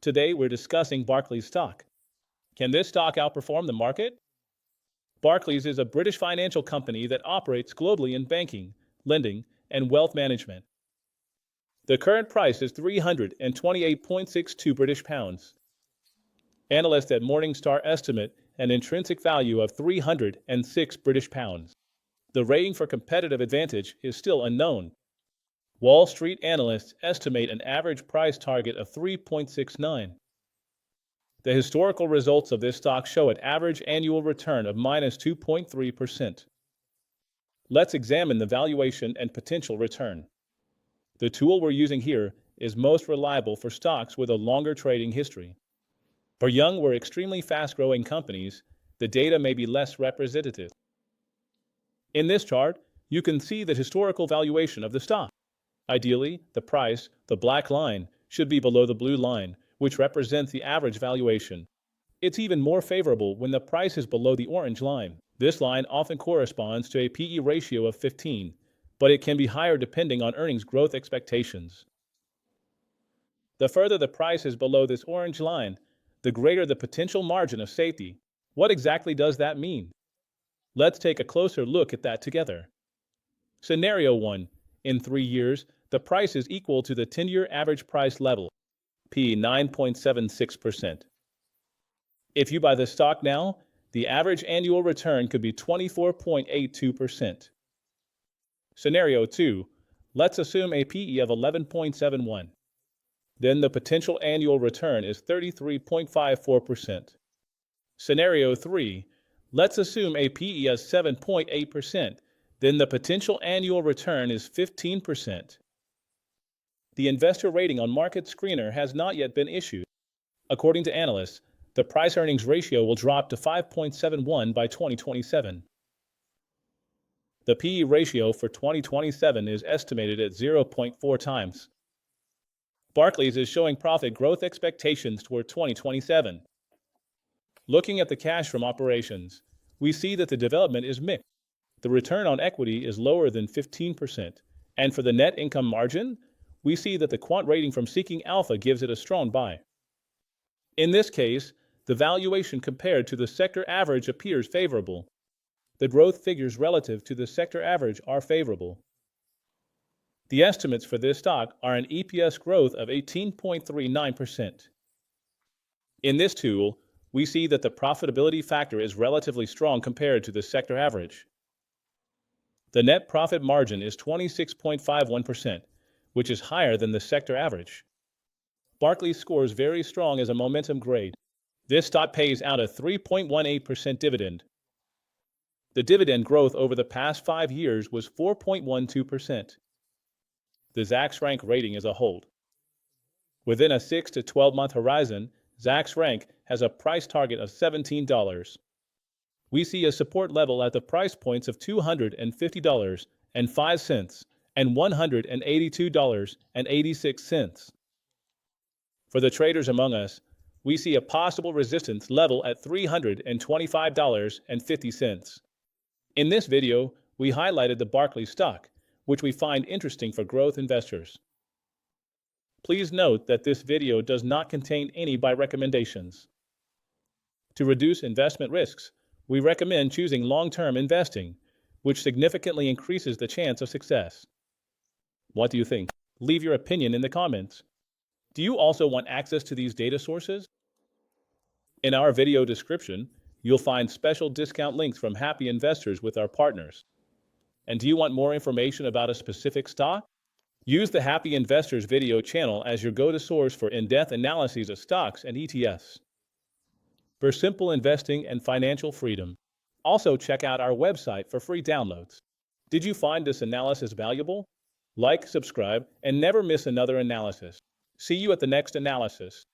Today we're discussing Barclays stock. Can this stock outperform the market? Barclays is a British financial company that operates globally in banking, lending, and wealth management. The current price is £328.62 British pounds. Analysts at Morningstar estimate an intrinsic value of £306 British pounds. The rating for competitive advantage is still unknown. Wall Street analysts estimate an average price target of 3.69. The historical results of this stock show an average annual return of -2.3%. Let's examine the valuation and potential return. The tool we're using here is most reliable for stocks with a longer trading history. For young or extremely fast-growing companies, the data may be less representative. In this chart, you can see the historical valuation of the stock. Ideally, the price, the black line, should be below the blue line, which represents the average valuation. It's even more favorable when the price is below the orange line. This line often corresponds to a P/E ratio of 15, but it can be higher depending on earnings growth expectations. The further the price is below this orange line, the greater the potential margin of safety. What exactly does that mean? Let's take a closer look at that together. Scenario 1. In 3 years, the price is equal to the 10-year average price level, P 9.76%. If you buy the stock now, the average annual return could be 24.82%. Scenario 2. Let's assume a P/E of 11.71. Then the potential annual return is 33.54%. Scenario 3. Let's assume a P/E of 7.8%. Then the potential annual return is 15%. The investor rating on Market Screener has not yet been issued. According to analysts, the price-earnings ratio will drop to 5.71 by 2027. The P/E ratio for 2027 is estimated at 0.4 times. Barclays is showing profit growth expectations toward 2027. Looking at the cash from operations, we see that the development is mixed. The return on equity is lower than 15%, and for the net income margin, we see that the quant rating from Seeking Alpha gives it a strong buy. In this case, the valuation compared to the sector average appears favorable. The growth figures relative to the sector average are favorable. The estimates for this stock are an EPS growth of 18.39%. In this tool, we see that the profitability factor is relatively strong compared to the sector average. The net profit margin is 26.51%, which is higher than the sector average. Barclays scores very strong as a momentum grade. This stock pays out a 3.18% dividend. The dividend growth over the past 5 years was 4.12%. The Zacks rank rating is a hold. Within a 6 to 12-month horizon, Zacks rank has a price target of $17. We see a support level at the price points of $250.05 and $182.86. For the traders among us, we see a possible resistance level at $325.50. In this video, we highlighted the Barclays stock, which we find interesting for growth investors. Please note that this video does not contain any buy recommendations. To reduce investment risks, we recommend choosing long-term investing, which significantly increases the chance of success. What do you think? Leave your opinion in the comments. Do you also want access to these data sources? In our video description, you'll find special discount links from happy investors with our partners. And do you want more information about a specific stock? Use the Happy Investors video channel as your go-to source for in-depth analyses of stocks and ETFs. For simple investing and financial freedom. Also check out our website for free downloads. Did you find this analysis valuable? Like, subscribe, and never miss another analysis. See you at the next analysis.